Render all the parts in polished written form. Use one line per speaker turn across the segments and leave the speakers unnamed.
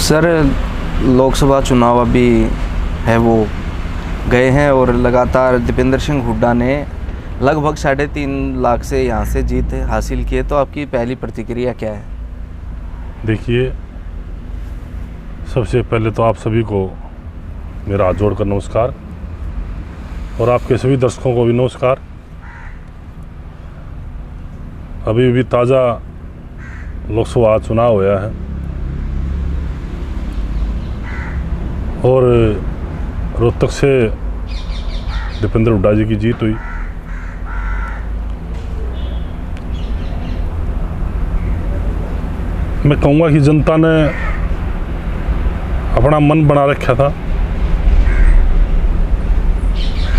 Sir, Lok Sabha चुनाव अभी है वो गए हैं और लगातार दीपेंद्र सिंह हुड्डा ने लगभग 3.5 लाख से यहाँ से जीत हासिल की है। तो आपकी पहली प्रतिक्रिया क्या है?
देखिए, सबसे पहले तो आप सभी को मेरा हाथ जोड़कर नमस्कार और आपके सभी दर्शकों को भी नमस्कार। अभी भी ताज़ा लोकसभा चुनाव हुआ है और रोहतक से दीपेंद्र हुड्डा जी की जीत हुई। मैं कहूँगा कि जनता ने अपना मन बना रखा था,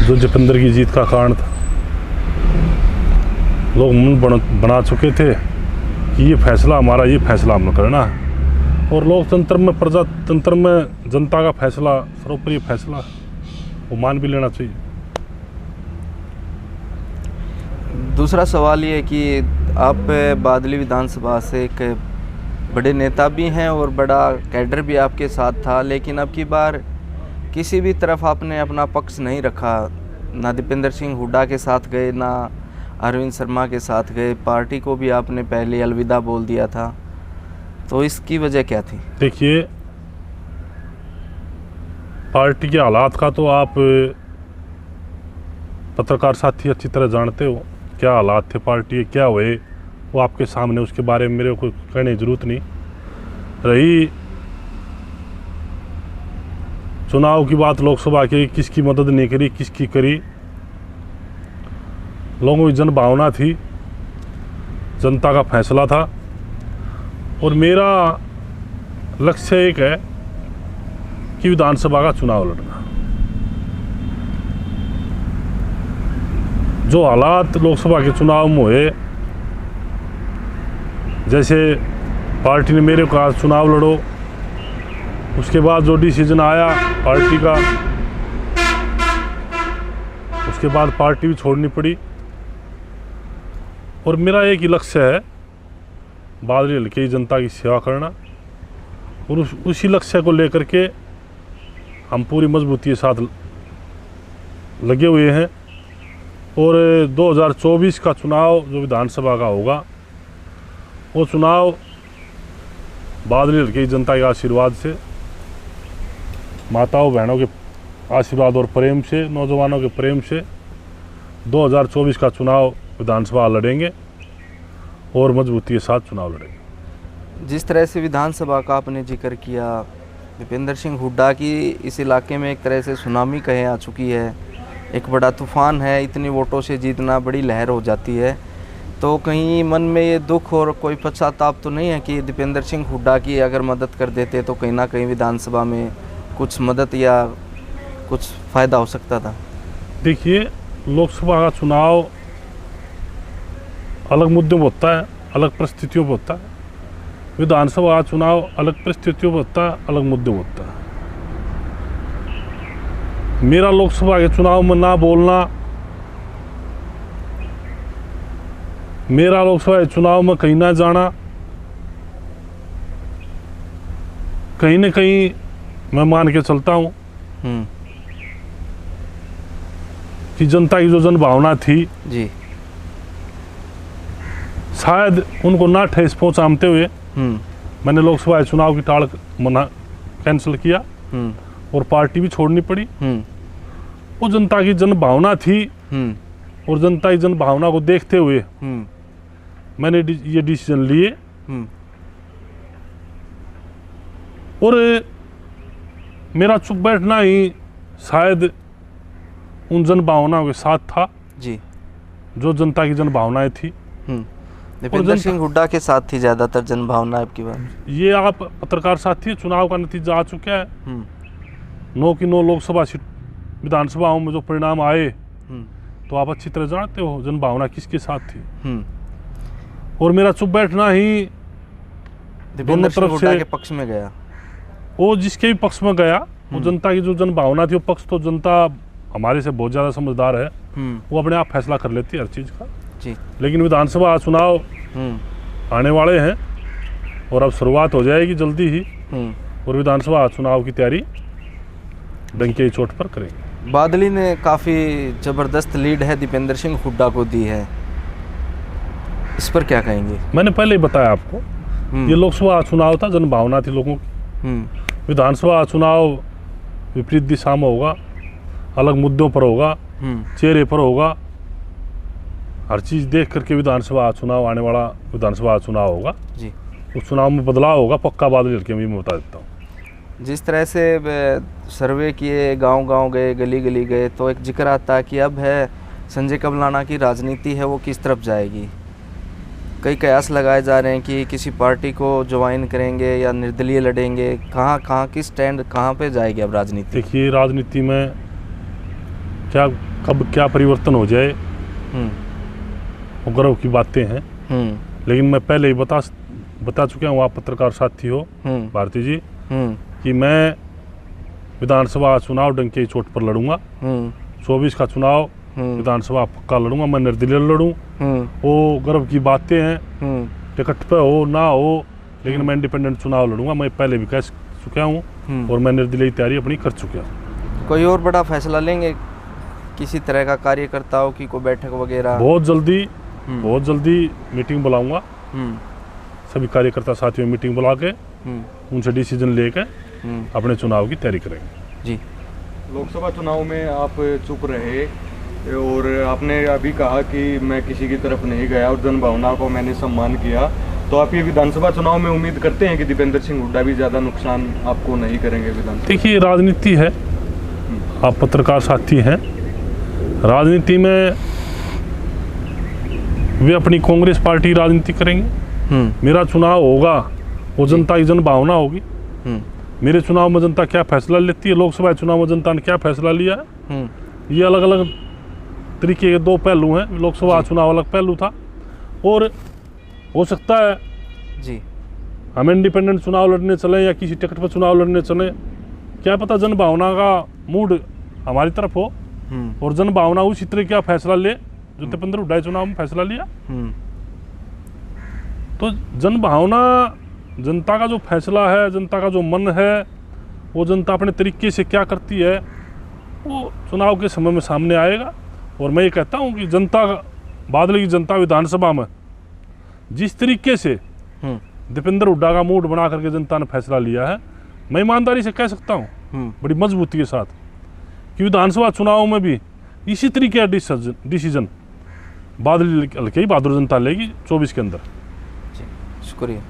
जो दीपेंद्र की जीत का कारण था। लोग मन बना चुके थे कि ये फैसला हमारा, ये फैसला हमने करना है। और लोकतंत्र में, प्रजातंत्र में जनता का फैसला सर्वोपरि फैसला है, वो मान भी लेना चाहिए।
दूसरा सवाल ये है कि आप बादली विधानसभा से एक बड़े नेता भी हैं और बड़ा कैडर भी आपके साथ था, लेकिन अब की बार किसी भी तरफ आपने अपना पक्ष नहीं रखा। ना दीपेंद्र सिंह हुड्डा के साथ गए, ना अरविंद शर्मा के साथ गए। पार्टी को भी आपने पहले अलविदा बोल दिया था। तो इसकी वजह क्या थी?
देखिए, पार्टी के हालात का तो आप पत्रकार साथी अच्छी तरह जानते हो। क्या हालात थे पार्टी के, क्या हुए, वो आपके सामने, उसके बारे में मेरे को कहने की जरूरत नहीं रही। चुनाव की बात लोकसभा की, किसकी मदद नहीं करी, किसकी करी। लोगों की जन भावना थी, जनता का फैसला था और मेरा लक्ष्य एक है कि विधानसभा का चुनाव लड़ना। जो हालात लोकसभा के चुनाव में हुए, जैसे पार्टी ने मेरे कहा चुनाव लड़ो, उसके बाद जो डिसीजन आया पार्टी का, उसके बाद पार्टी भी छोड़नी पड़ी। और मेरा एक ही लक्ष्य है, बादली हल्के की जनता की सेवा करना। और उसी लक्ष्य को लेकर के हम पूरी मजबूती के साथ लगे हुए हैं। और 2024 का चुनाव जो विधानसभा का होगा, वो चुनाव बादली हल्के की जनता के आशीर्वाद से, माताओं बहनों के आशीर्वाद और प्रेम से, नौजवानों के प्रेम से 2024 का चुनाव विधानसभा लड़ेंगे और मजबूती के साथ चुनाव लड़ेंगे।
जिस तरह से विधानसभा का आपने जिक्र किया, दीपेंद्र सिंह हुड्डा की इस इलाके में एक तरह से सुनामी कहे आ चुकी है, एक बड़ा तूफान है। इतनी वोटों से जीतना बड़ी लहर हो जाती है। तो कहीं मन में ये दुख और कोई पश्चाताप तो नहीं है कि दीपेंद्र सिंह हुड्डा की अगर मदद कर देते तो कहीं ना कहीं विधानसभा में कुछ मदद या कुछ फ़ायदा हो सकता था?
देखिए, लोकसभा का चुनाव अलग मुद्दों पर होता है, अलग परिस्थितियों पर होता है। विधानसभा का चुनाव अलग परिस्थितियों पर होता है, अलग मुद्दों पर होता है। मेरा लोकसभा के चुनाव में ना बोलना, मेरा लोकसभा के चुनाव में कहीं ना जाना, कहीं ना कहीं मैं मान के चलता हूँ कि जनता की जो जन भावना थी
जी,
शायद उनको ना ठेस पहुंचाते हुए मैंने लोकसभा चुनाव की टाल कैंसिल किया और पार्टी भी छोड़नी पड़ी। वो जनता की जन भावना थी और जनता की जन भावना को देखते हुए मैंने ये डिसीजन लिए। और मेरा चुप बैठना ही शायद उन जन भावनाओं के साथ था
जी,
जो जनता की जन भावनाएं थी।
दीपेंद्र सिंह हुड्डा के साथ थी ज़्यादातर जन भावना आपकी बात।
ये आप पत्रकार साथी, चुनाव का नतीजा आ चुका है। 9 की 9 लोकसभा सीट विधानसभाओं में जो परिणाम आए, तो आप अच्छी तरह जानते हो जन भावना किसके साथ थी। और मेरा चुप बैठना ही
दीपेंद्र सिंह हुड्डा के पक्ष में गया।
वो जिसके भी पक्ष में गया, वो जनता की जो जन भावना थी, वो पक्ष तो जनता हमारे से बहुत ज़्यादा समझदार है, वो अपने आप फैसला कर लेती है हर चीज़ का
जी।
लेकिन विधानसभा चुनाव आने वाले हैं और अब शुरुआत हो जाएगी जल्दी ही। और विधानसभा चुनाव की तैयारी डंके की चोट पर करेंगे।
बादली ने काफ़ी ज़बरदस्त लीड है दीपेंद्र सिंह हुड्डा को दी है, इस पर क्या कहेंगे?
मैंने पहले ही बताया आपको, ये लोकसभा चुनाव था, जनभावना थी लोगों की। विधानसभा चुनाव विपरीत दिशा में होगा, अलग मुद्दों पर होगा, चेहरे पर होगा, हर चीज़ देख करके विधानसभा चुनाव, आने वाला विधानसभा चुनाव होगा
जी।
उस चुनाव में बदलाव होगा, पक्का बादल लड़के में मैं बता देता हूँ।
जिस तरह से सर्वे किए, गांव-गांव गए, गली-गली गए, तो एक जिक्र आता है कि अब है संजय कबलाना की राजनीति है वो किस तरफ जाएगी। कई कयास लगाए जा रहे हैं कि किसी पार्टी को ज्वाइन करेंगे या निर्दलीय लड़ेंगे, कहाँ किस स्टैंड कहाँ पे जाएगी अब राजनीति?
देखिए, राजनीति में क्या कब क्या परिवर्तन हो जाए वो गर्व की बातें हैं, लेकिन मैं पहले ही बता चुका हूँ, आप पत्रकार साथी हो भारती जी, कि मैं विधानसभा चुनाव डंके की चोट पर लड़ूंगा। 24 का चुनाव विधानसभा पक्का लड़ूंगा, मैं निर्दलीय लड़ूं, वो गर्व की बातें हैं, टिकट पे हो ना हो, लेकिन मैं इंडिपेंडेंट चुनाव लड़ूंगा। मैं पहले भी कह चुका हूँ और मैं निर्दलीय तैयारी अपनी कर चुका हूँ।
कोई और बड़ा फैसला लेंगे किसी तरह का कार्यकर्ताओं की कोई बैठक वगैरह?
बहुत जल्दी मीटिंग बुलाऊंगा, सभी कार्यकर्ता साथियों में मीटिंग बुला के उनसे डिसीजन लेकर अपने चुनाव की तैयारी करेंगे
जी।
लोकसभा चुनाव में आप चुप रहे और आपने अभी कहा कि मैं किसी की तरफ नहीं गया और जनभावना को मैंने सम्मान किया, तो आप ये विधानसभा चुनाव में उम्मीद करते हैं कि दीपेंद्र सिंह हुड्डा भी ज़्यादा नुकसान आपको नहीं करेंगे विधानसभा?
देखिए, राजनीति है, आप पत्रकार साथी हैं, राजनीति में वे अपनी कांग्रेस पार्टी राजनीति करेंगे, मेरा चुनाव होगा वो जनता की जनभावना होगी। मेरे चुनाव में जनता क्या फैसला लेती है, लोकसभा चुनाव में जनता ने क्या फैसला लिया है, ये अलग अलग तरीके के दो पहलू हैं। लोकसभा चुनाव अलग पहलू था, और हो सकता है
जी
हम इंडिपेंडेंट चुनाव लड़ने चले या किसी टिकट पर चुनाव लड़ने चले, क्या पता जनभावना का मूड हमारी तरफ हो और जनभावना उसी तरह क्या फैसला ले जो दीपेंद्र हुड्डा चुनाव में फैसला लिया। तो जनभावना, जनता का जो फैसला है, जनता का जो मन है, वो जनता अपने तरीके से क्या करती है वो चुनाव के समय में सामने आएगा। और मैं ये कहता हूँ कि जनता, बादल की जनता विधानसभा में जिस तरीके से दीपेंद्र हुड्डा का मूड बना करके जनता ने फैसला लिया है, मैं ईमानदारी से कह सकता हूँ बड़ी मजबूती के साथ कि विधानसभा चुनाव में भी इसी तरीके का डिसीजन बादल हल्के ही बहादुर जनता लेगी 24 के अंदर।
शुक्रिया।